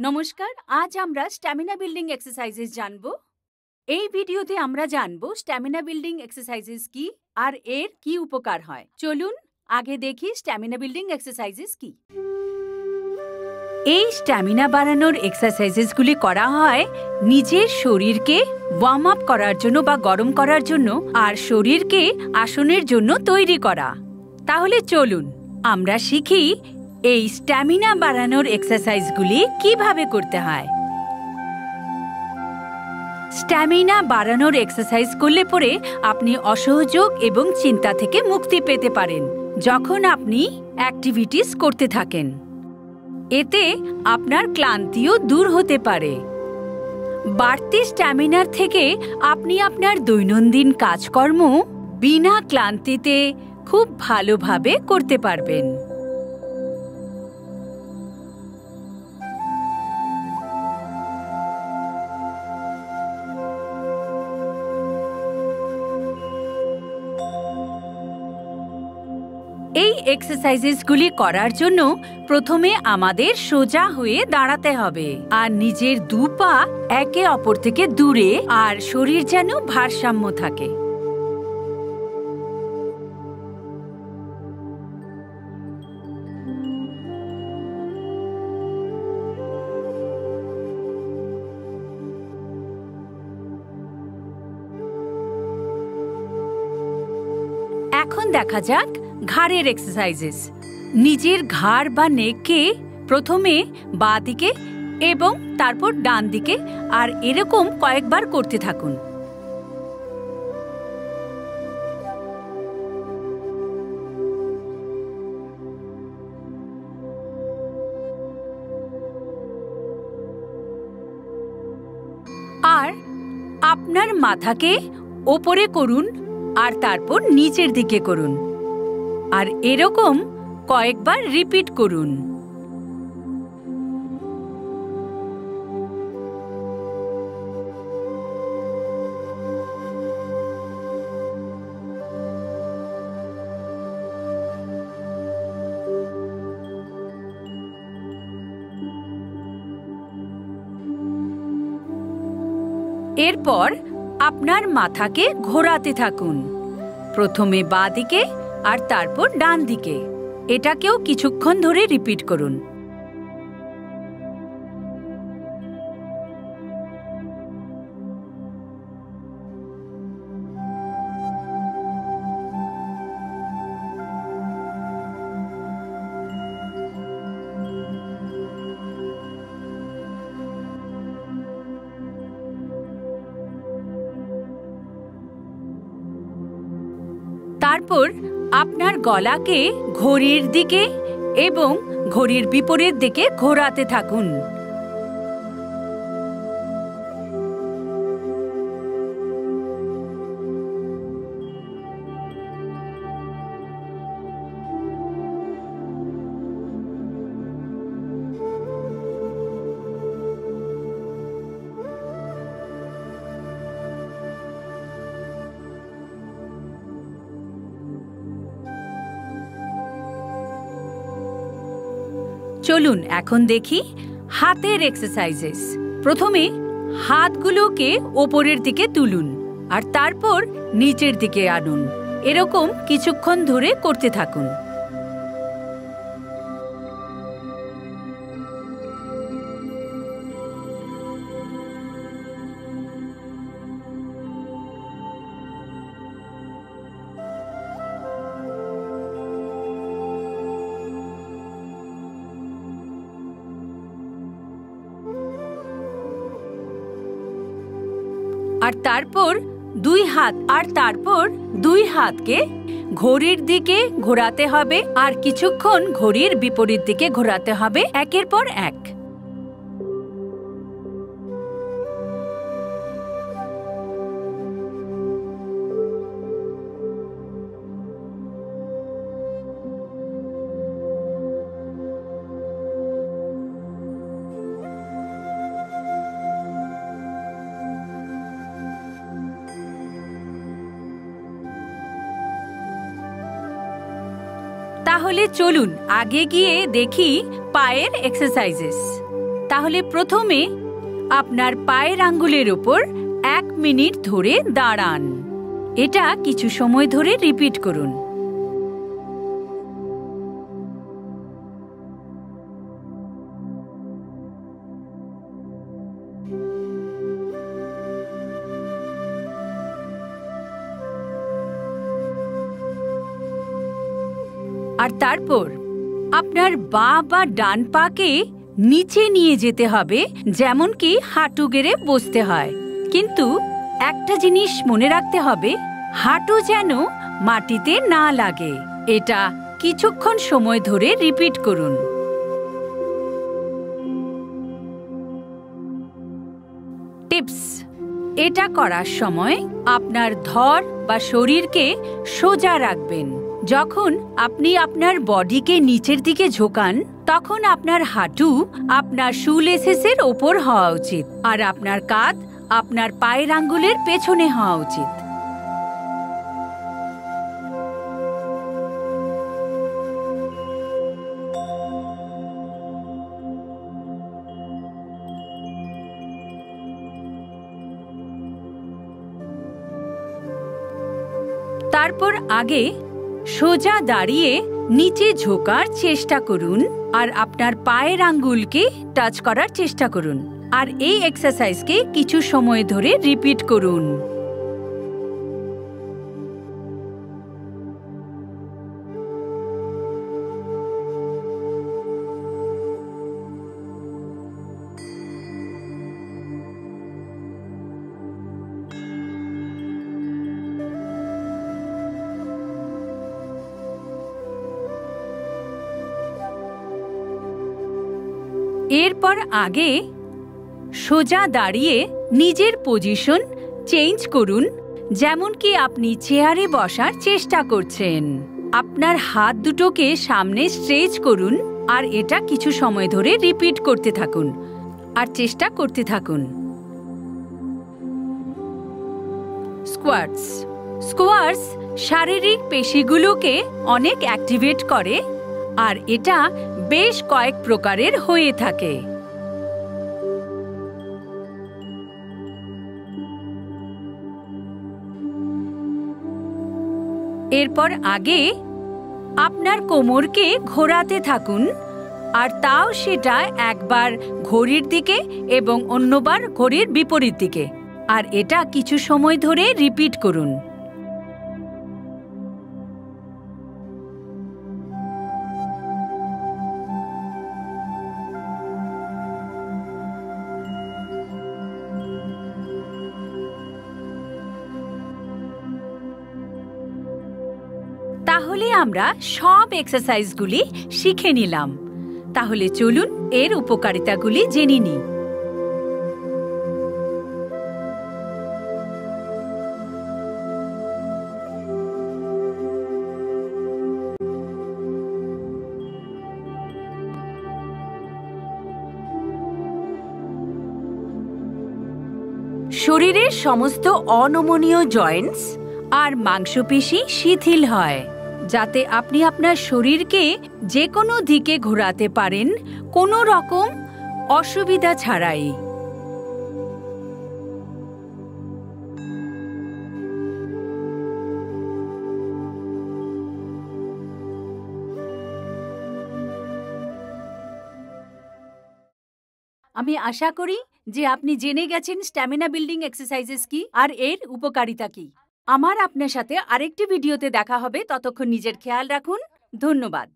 নমস্কার, আজ আমরা স্ট্যামিনা বিল্ডিং এক্সারসাইজেস জানব। এই ভিডিওতে আমরা জানব স্ট্যামিনা বিল্ডিং এক্সারসাইজেস কি আর এর কি উপকার হয়। চলুন আগে দেখি স্ট্যামিনা বিল্ডিং এক্সারসাইজেস কি। এই স্ট্যামিনা বাড়ানোর এক্সারসাইজেসগুলি করা হয় নিজের শরীরকে ওয়ার্ম আপ করার জন্য বা গরম করার জন্য আর শরীরকে আসনের জন্য তৈরি করা। তাহলে চলুন আমরা শিখি এই স্ট্যামিনা বাড়ানোর এক্সারসাইজগুলি কিভাবে করতে হয়। স্ট্যামিনা বাড়ানোর এক্সারসাইজ করলে পরে আপনি অসহযোগ এবং চিন্তা থেকে মুক্তি পেতে পারেন যখন আপনি অ্যাক্টিভিটিস করতে থাকেন। এতে আপনার ক্লান্তিও দূর হতে পারে। বাড়তি স্ট্যামিনার থেকে আপনি আপনার দৈনন্দিন কাজকর্ম বিনা ক্লান্তিতে খুব ভালোভাবে করতে পারবেন। এই এক্সারসাইজেসগুলি করার জন্য প্রথমে আমাদের সোজা হয়ে দাঁড়াতে হবে আর নিজের দু পা একে অপর থেকে দূরে আর শরীর যেন ভারসাম্য থাকে। এখন দেখা যাক ঘাড়ের এক্সারসাইজেস। নিজের ঘাড় বা নেককে প্রথমে বাঁ দিকে এবং তারপর ডান দিকে আর এরকম কয়েকবার করতে থাকুন। আর আপনার মাথাকে ওপরে করুন আর তারপর নিচের দিকে করুন আর এরকম কয়েকবার রিপিট করুন। এরপর আপনার মাথাকে ঘোরাতে থাকুন, প্রথমে বাঁ দিকে আর তারপর ডান দিকে। এটাকেও কিছুক্ষণ ধরে রিপিট করুন। তারপর আপনার গলাকে ঘড়ির দিকে এবং ঘড়ির বিপরীত দিকে ঘোরাতে থাকুন। চলুন এখন দেখি হাতের এক্সারসাইজেস। প্রথমে হাতগুলোকে ওপরের দিকে তুলুন আর তারপর নিচের দিকে আনুন। এরকম কিছুক্ষণ ধরে করতে থাকুন। আর তারপর দুই হাতকে ঘড়ির দিকে ঘোরাতে হবে আর কিছুক্ষণ ঘড়ির বিপরীত দিকে ঘোরাতে হবে একের পর এক। তাহলে চলুন আগে গিয়ে দেখি পায়ের এক্সারসাইজেস। তাহলে প্রথমে আপনার পায়ের আঙ্গুলের উপর 1 মিনিট ধরে দাঁড়ান। এটা কিছু সময় ধরে রিপিট করুন। আর তারপর আপনার বাঁ বা ডান পাকে নিচে নিয়ে যেতে হবে, যেমন কি হাঁটু গেড়ে বসতে হয়। কিন্তু একটা জিনিস মনে রাখতে হবে, হাঁটু যেন মাটিতে না লাগে। এটা কিছুক্ষণ সময় ধরে রিপিট করুন। টিপস: এটা করার সময় আপনার ধর বা শরীরকে সোজা রাখবেন। যখন আপনি আপনার বডিকে নিচের দিকে ঝোঁকান, তখন আপনার হাঁটু আপনার শুলেসেসের ওপর হওয়া উচিত, আর আপনার কাঁধ আপনার পায়ের আঙ্গুলের পেছনে হওয়া উচিত। তারপর আগে সোজা দাঁড়িয়ে নিচে ঝোঁকার চেষ্টা করুন আর আপনার পায়ের আঙ্গুলকে টাচ করার চেষ্টা করুন। আর এই এক্সারসাইজকে কিছু সময় ধরে রিপিট করুন। এরপর আগে সোজা দাঁড়িয়ে নিজের পজিশন চেঞ্জ করুন, যেমন কি আপনি চেয়ারে বসার চেষ্টা করছেন। আপনার হাত দুটোকে সামনে স্ট্রেচ করুন আর এটা কিছু সময় ধরে রিপিট করতে থাকুন আর চেষ্টা করতে থাকুন। স্কোয়াটস। স্কোয়াটস শারীরিক পেশিগুলোকে অনেক অ্যাক্টিভেট করে আর এটা বেশ কয়েক প্রকারের হয়ে থাকে। এরপর আগে আপনার কোমরকে ঘোরাতে থাকুন, আর তাও সেটা একবার ঘড়ির দিকে এবং অন্যবার ঘড়ির বিপরীত দিকে, আর এটা কিছু সময় ধরে রিপিট করুন। তাহলে আমরা সব এক্সারসাইজগুলি শিখে নিলাম। তাহলে চলুন এর উপকারিতাগুলি জেনে নিই। শরীরের সমস্ত অনমনীয় জয়েন্টস আর মাংসপেশি শিথিল হয়, যাতে আপনি আপনার শরীরকে যে কোনো দিকে ঘোরাতে পারেন কোনো রকম অসুবিধা ছাড়াই। আমি আশা করি যে আপনি জেনে গেছেন স্ট্যামিনা বিল্ডিং এক্সারসাইজেস কি আর এর উপকারিতা কি। আমার আপনার সাথে আরেকটি ভিডিওতে দেখা হবে। ততক্ষণ নিজের খেয়াল রাখুন। ধন্যবাদ।